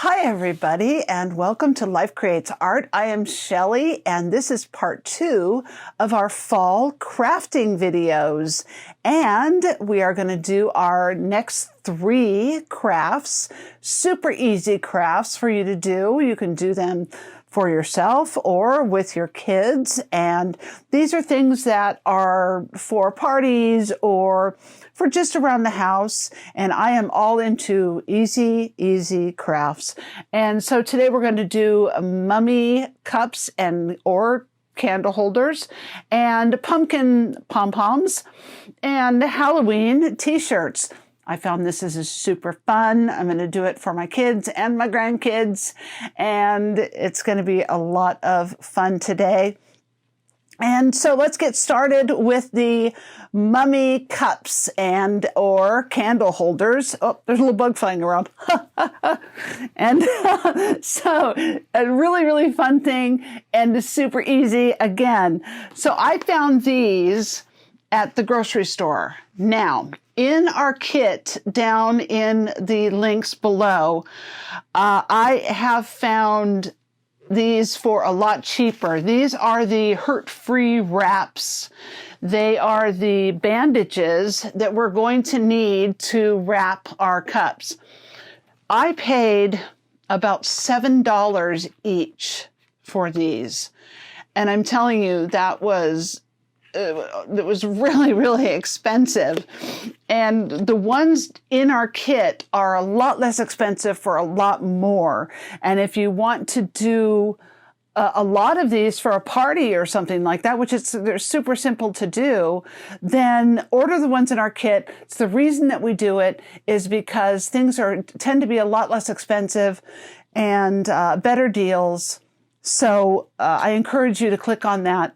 Hi everybody, and welcome to Life Creates Art. I am Shelley, and this is part 2 of our fall crafting videos. And we are going to do our next 3 crafts, super easy crafts for you to do. You can do them for yourself or with your kids. And these are things that are for parties or for just around the house. And I am all into easy crafts. And so today we're going to do mummy cups or candle holders and pumpkin pom poms and Halloween t-shirts. I found this is super fun. I'm going to do it for my kids and my grandkids, and it's going to be a lot of fun today. And so let's get started with the mummy cups or candle holders. Oh, there's a little bug flying around. And so a really fun thing and super easy again. So I found these at the grocery store. Now, in our kit down in the links below, I have found these for a lot cheaper. These are the hurt-free wraps. They are the bandages that we're going to need to wrap our cups. I paid about $7 each for these. And I'm telling you, it was really expensive. And the ones in our kit are a lot less expensive for a lot more. And if you want to do a lot of these for a party or something like that, they're super simple to do, then order the ones in our kit. It's the reason that we do it is because things tend to be a lot less expensive and better deals. So I encourage you to click on that.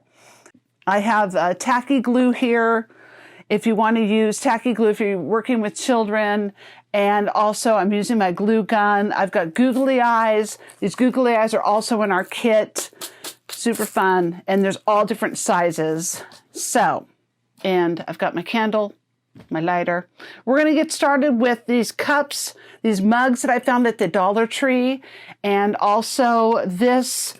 I have tacky glue here if you want to use tacky glue if you're working with children. And also I'm using my glue gun. I've got googly eyes. These googly eyes are also in our kit. Super fun. And there's all different sizes. And I've got my candle, my lighter. We're going to get started with these cups, these mugs that I found at the Dollar Tree. And also this.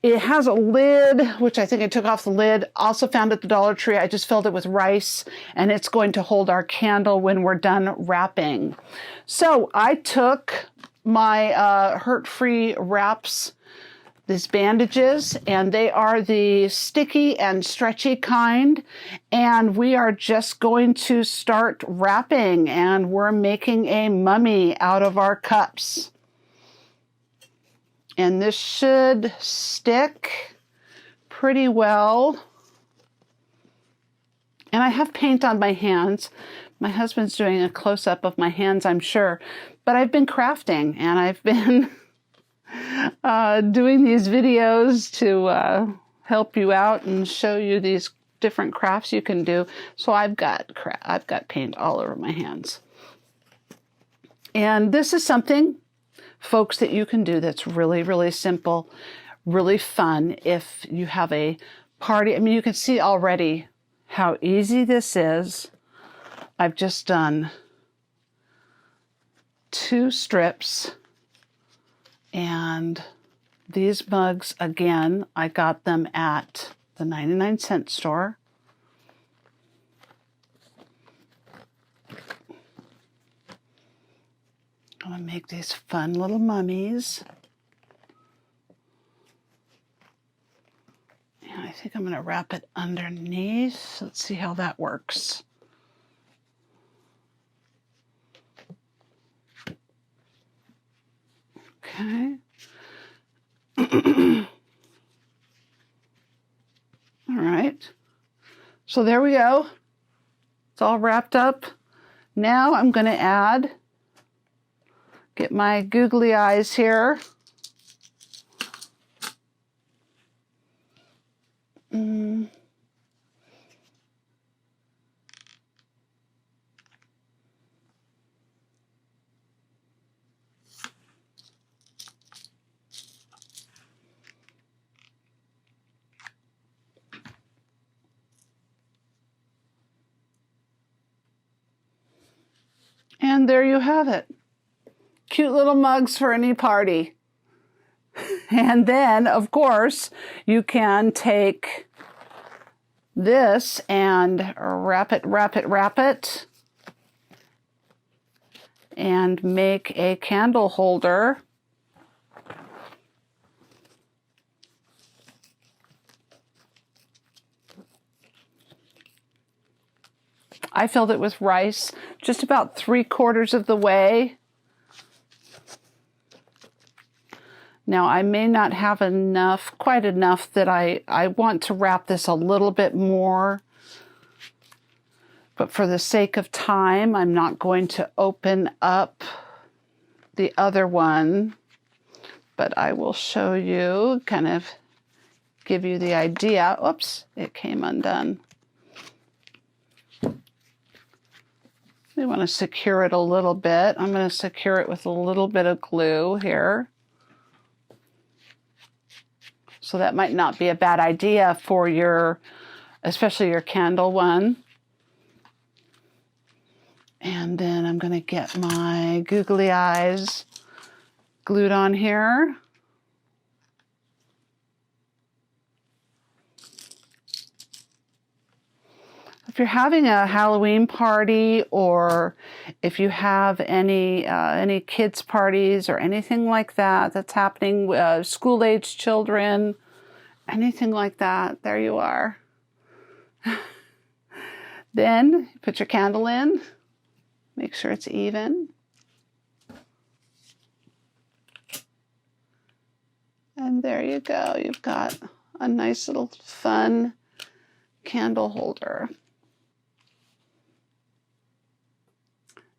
It has a lid, which I think I took off the lid, also found at the Dollar Tree. I just filled it with rice, and it's going to hold our candle when we're done wrapping. So I took my hurt-free wraps, these bandages, and they are the sticky and stretchy kind. And we are just going to start wrapping, and we're making a mummy out of our cups. And this should stick pretty well. And I have paint on my hands. My husband's doing a close-up of my hands, I'm sure. But I've been crafting, and I've been doing these videos to help you out and show you these different crafts you can do. So I've got paint all over my hands. And this is something, folks, that you can do that's really simple, really fun if you have a party. I mean, you can see already how easy this is. I've just done 2 strips, and these mugs, again, I got them at the 99-cent store. I'm going to make these fun little mummies. And I think I'm going to wrap it underneath. Let's see how that works. Okay. All right. So there we go. It's all wrapped up. Now I'm going to get my googly eyes here. And there you have it. cute little mugs for any party. And then, of course, you can take this and wrap it, and make a candle holder. I filled it with rice, just about 3/4 of the way. Now, I may not have quite enough that I want to wrap this a little bit more. But for the sake of time, I'm not going to open up the other one. But I will show you, kind of give you the idea. Oops, it came undone. We want to secure it a little bit. I'm going to secure it with a little bit of glue here. So that might not be a bad idea for your, especially your candle one. And then I'm going to get my googly eyes glued on here. If you're having a Halloween party, or if you have any kids' parties or anything like that that's happening, school-age children, anything like that, there you are. Then put your candle in, make sure it's even. And there you go. You've got a nice little fun candle holder.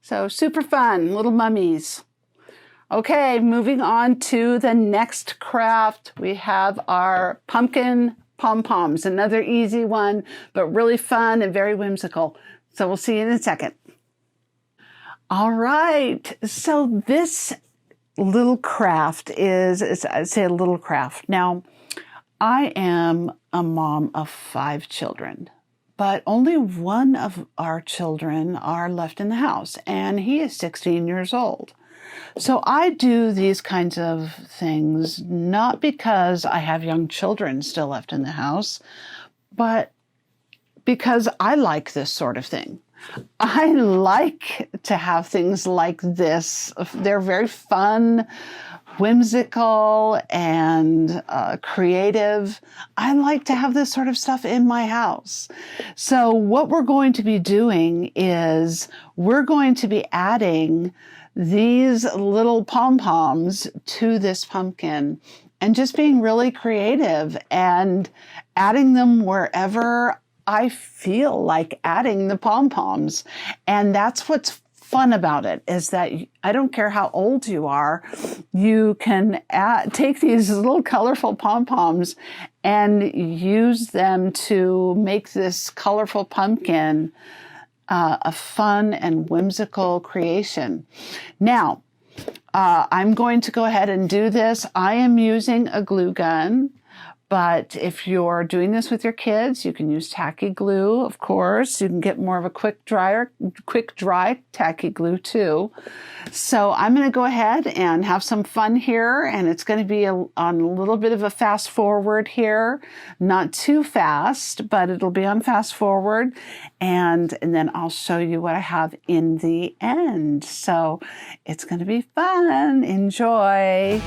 So super fun, little mummies. Okay, moving on to the next craft. We have our pumpkin Pom Poms, another easy one, but really fun and very whimsical. So we'll see you in a second. All right, so this little craft is, I'd say a little craft. Now, I am a mom of 5 children. But only one of our children are left in the house, and he is 16 years old. So I do these kinds of things not because I have young children still left in the house, but because I like this sort of thing. I like to have things like this. They're very fun, whimsical, and creative. I like to have this sort of stuff in my house. So what we're going to be doing is we're going to be adding these little pom-poms to this pumpkin and just being really creative and adding them wherever I feel like adding the pom-poms. And that's what's fun about it, is that I don't care how old you are, you can take these little colorful pom-poms and use them to make this colorful pumpkin a fun and whimsical creation. Now, I'm going to go ahead and do this. I am using a glue gun. But if you're doing this with your kids, you can use tacky glue, of course. You can get more of a quick dry tacky glue too. So I'm going to go ahead and have some fun here, and it's going to be on a little bit of a fast forward here. Not too fast, but it'll be on fast forward. And then I'll show you what I have in the end. So it's going to be fun. Enjoy.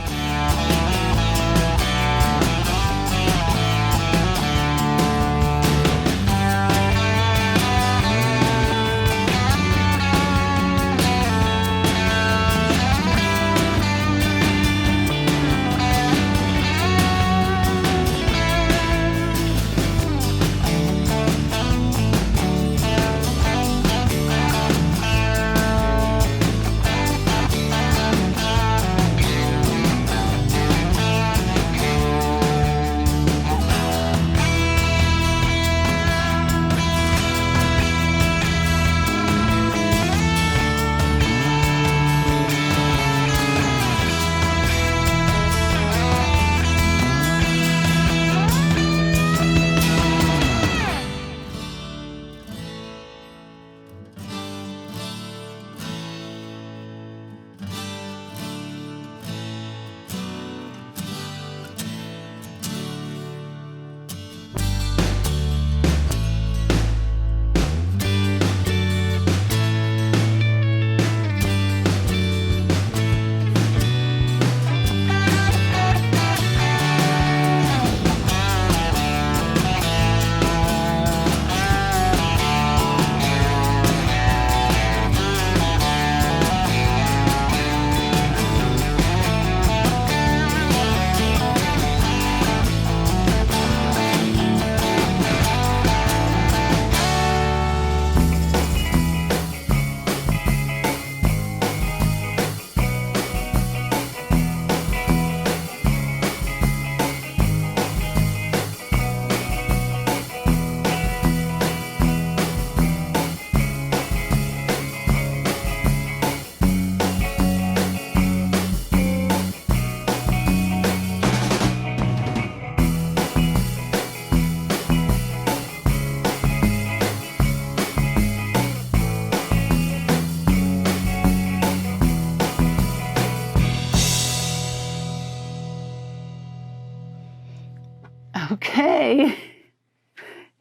Okay,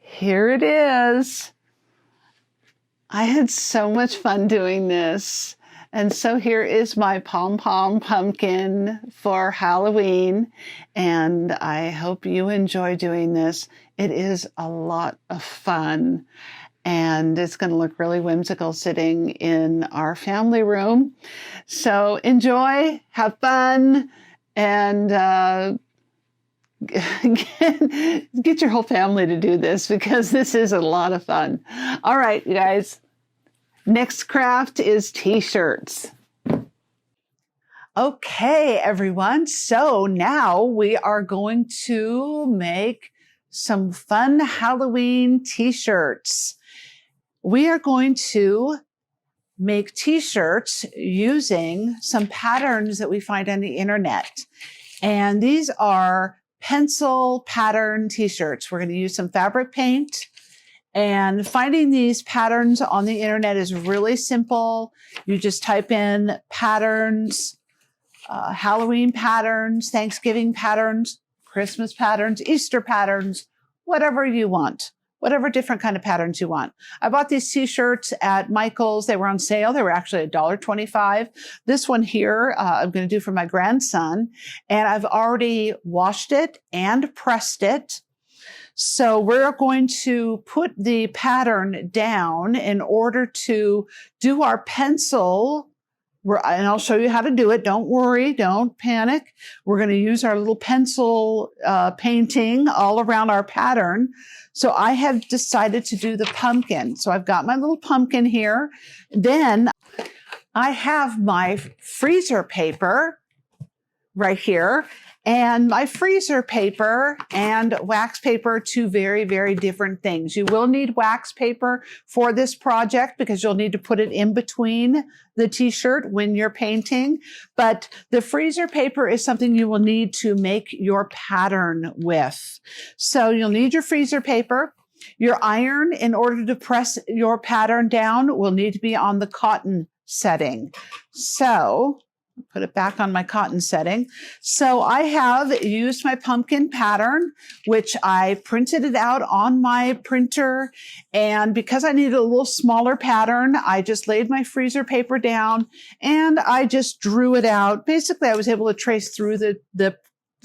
here it is. I had so much fun doing this. And so here is my Pom Pom pumpkin for Halloween. And I hope you enjoy doing this. It is a lot of fun. And it's going to look really whimsical sitting in our family room. So enjoy, have fun, and get your whole family to do this because this is a lot of fun. All right, you guys. Next craft is t-shirts. Okay, everyone. So now we are going to make some fun Halloween t-shirts. We are going to make t-shirts using some patterns that we find on the internet. And these are pencil pattern t-shirts. We're going to use some fabric paint. And finding these patterns on the internet is really simple. You just type in patterns, Halloween patterns, Thanksgiving patterns, Christmas patterns, Easter patterns, whatever you want, whatever different kind of patterns you want. I bought these t-shirts at Michael's. They were on sale. They were actually $1.25. This one here, I'm going to do for my grandson, and I've already washed it and pressed it. So we're going to put the pattern down in order to do our pencil, and I'll show you how to do it. Don't worry, don't panic. We're going to use our little pencil painting all around our pattern. So I have decided to do the pumpkin. So I've got my little pumpkin here. Then I have my freezer paper right here. And my freezer paper and wax paper, two very, very different things. You will need wax paper for this project because you'll need to put it in between the t-shirt when you're painting. But the freezer paper is something you will need to make your pattern with. So you'll need your freezer paper. Your iron, in order to press your pattern down, will need to be on the cotton setting. So put it back on my cotton setting. So I have used my pumpkin pattern, which I printed it out on my printer. And because I needed a little smaller pattern, I just laid my freezer paper down and I just drew it out. Basically, I was able to trace through the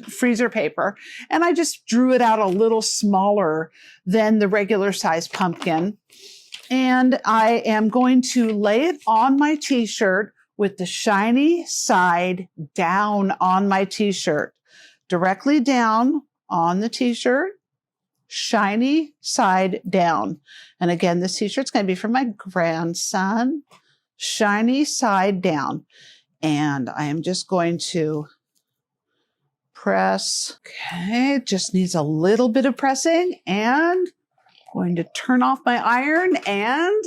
freezer paper, and I just drew it out a little smaller than the regular size pumpkin. And I am going to lay it on my t-shirt with the shiny side down on my t-shirt, directly down on the t-shirt, shiny side down. And again, this t-shirt's going to be for my grandson, shiny side down. And I am just going to press. Okay, it just needs a little bit of pressing, and I'm going to turn off my iron, and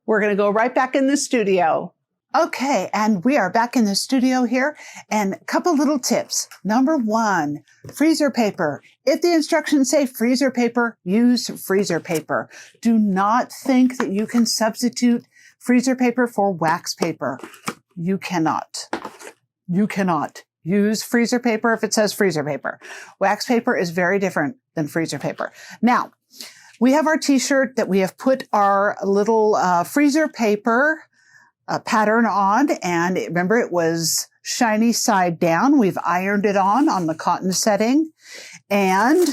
we're going to go right back in the studio. Okay, and we are back in the studio here, and a couple little tips. Number one, freezer paper. If the instructions say freezer paper, use freezer paper. Do not think that you can substitute freezer paper for wax paper. You cannot. You cannot. Use freezer paper if it says freezer paper. Wax paper is very different than freezer paper. Now, we have our t-shirt that we have put our little freezer paper pattern on, and remember, it was shiny side down. We've ironed it on the cotton setting, and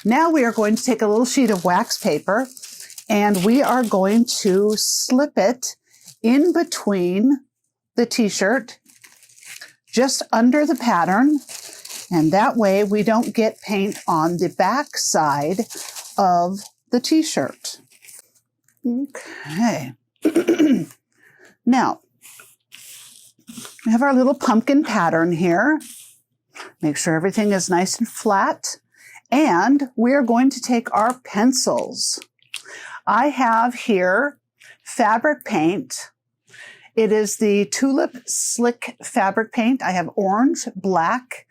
now we are going to take a little sheet of wax paper, and we are going to slip it in between the t-shirt, just under the pattern, and that way we don't get paint on the back side of the t-shirt. Okay. Now, we have our little pumpkin pattern here. Make sure everything is nice and flat. And we're going to take our pencils. I have here fabric paint. It is the Tulip Slick fabric paint. I have orange, black,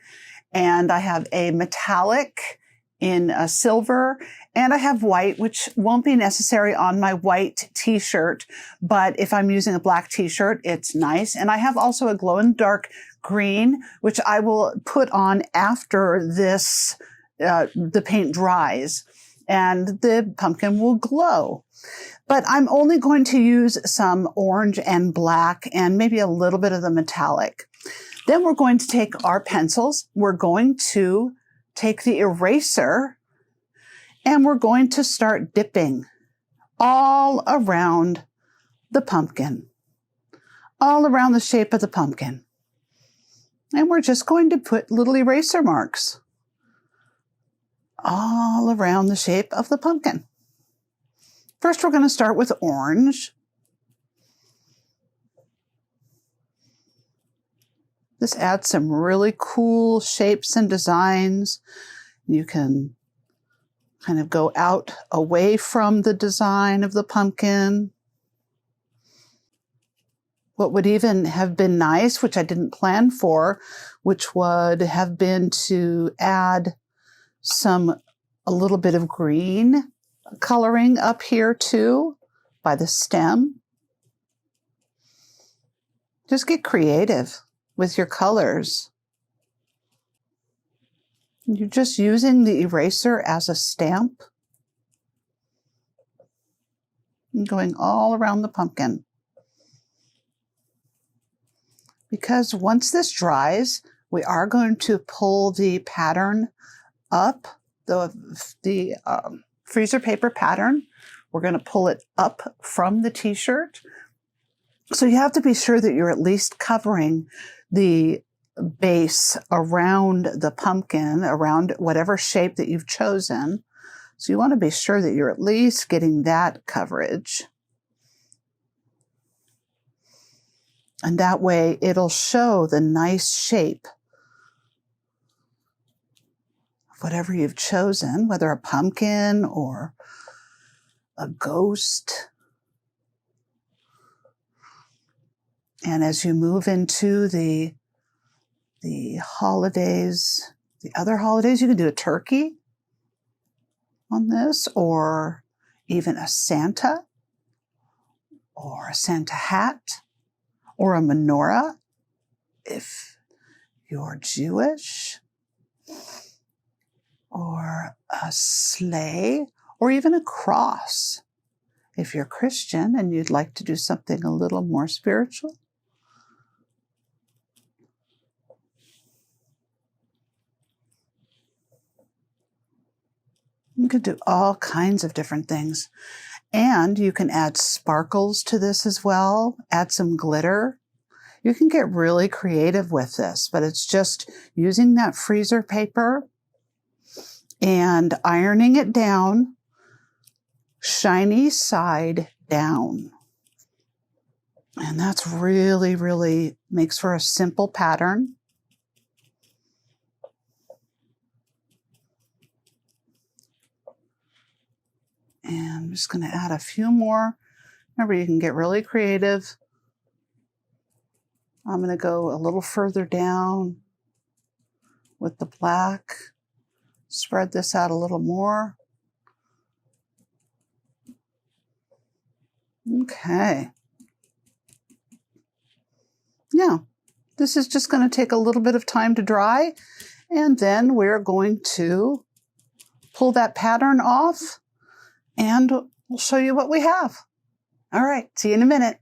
and I have a metallic in a silver, and I have white, which won't be necessary on my white t-shirt, but if I'm using a black t-shirt, it's nice. And I have also a glow-in-the-dark green, which I will put on after this the paint dries and the pumpkin will glow. But I'm only going to use some orange and black and maybe a little bit of the metallic. Then we're going to take our pencils. We're going to take the eraser and we're going to start dipping all around the pumpkin, all around the shape of the pumpkin. And we're just going to put little eraser marks all around the shape of the pumpkin. First, we're going to start with orange. This adds some really cool shapes and designs. You can kind of go out away from the design of the pumpkin. What would even have been nice, which I didn't plan for, which would have been to add a little bit of green coloring up here too by the stem. Just get creative with your colors. You're just using the eraser as a stamp and going all around the pumpkin. Because once this dries, we are going to pull the pattern up, the freezer paper pattern. We're going to pull it up from the t-shirt. So you have to be sure that you're at least covering the base around the pumpkin, around whatever shape that you've chosen. So you want to be sure that you're at least getting that coverage. And that way it'll show the nice shape of whatever you've chosen, whether a pumpkin or a ghost. And as you move into the holidays, the other holidays, you can do a turkey on this, or even a Santa, or a Santa hat, or a menorah if you're Jewish, or a sleigh, or even a cross if you're Christian and you'd like to do something a little more spiritual. You could do all kinds of different things. And you can add sparkles to this as well, add some glitter. You can get really creative with this, but it's just using that freezer paper and ironing it down, shiny side down. And that's really, really makes for a simple pattern. And I'm just going to add a few more. Remember, you can get really creative. I'm going to go a little further down with the black. Spread this out a little more. Okay. Now, this is just going to take a little bit of time to dry. And then we're going to pull that pattern off. And we'll show you what we have. All right, see you in a minute.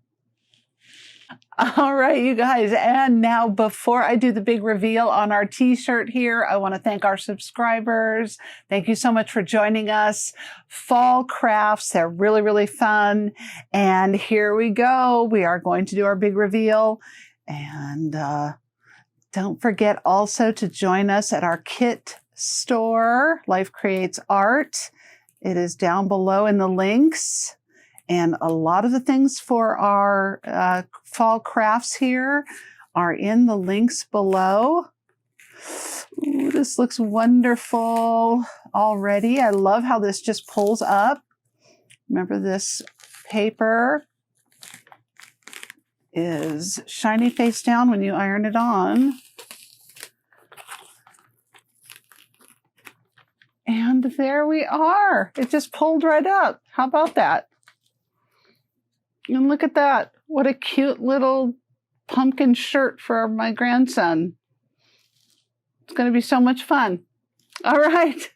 All right, you guys. And now before I do the big reveal on our t-shirt here, I want to thank our subscribers. Thank you so much for joining us. Fall crafts, they're really, really fun. And here we go. We are going to do our big reveal. And don't forget also to join us at our kit store, Life Creates Art. It is down below in the links, and a lot of the things for our fall crafts here are in the links below. Ooh, this looks wonderful already. I love how this just pulls up. Remember, this paper is shiny face down when you iron it on. And there we are. It just pulled right up. How about that? And look at that. What a cute little pumpkin shirt for my grandson. It's going to be so much fun. All right.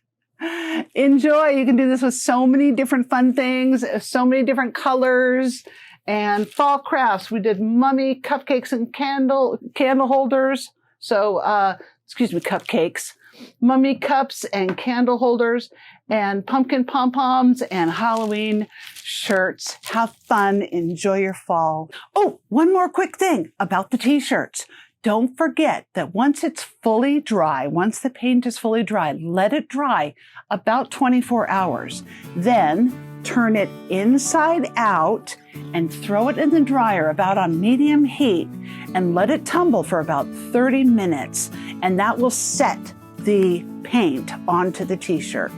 Enjoy. You can do this with so many different fun things, so many different colors and fall crafts. We did mummy cupcakes and candle holders. So, excuse me, cupcakes, mummy cups and candle holders and pumpkin pom-poms and Halloween shirts. Have fun. Enjoy your fall. Oh, one more quick thing about the t-shirts. Don't forget that once it's fully dry, once the paint is fully dry, let it dry about 24 hours. Then turn it inside out and throw it in the dryer about on medium heat and let it tumble for about 30 minutes. And that will set the paint onto the t-shirt.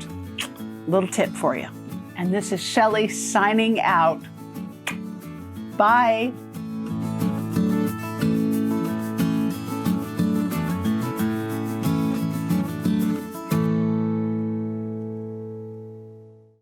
Little tip for you. And this is Shelley signing out. Bye.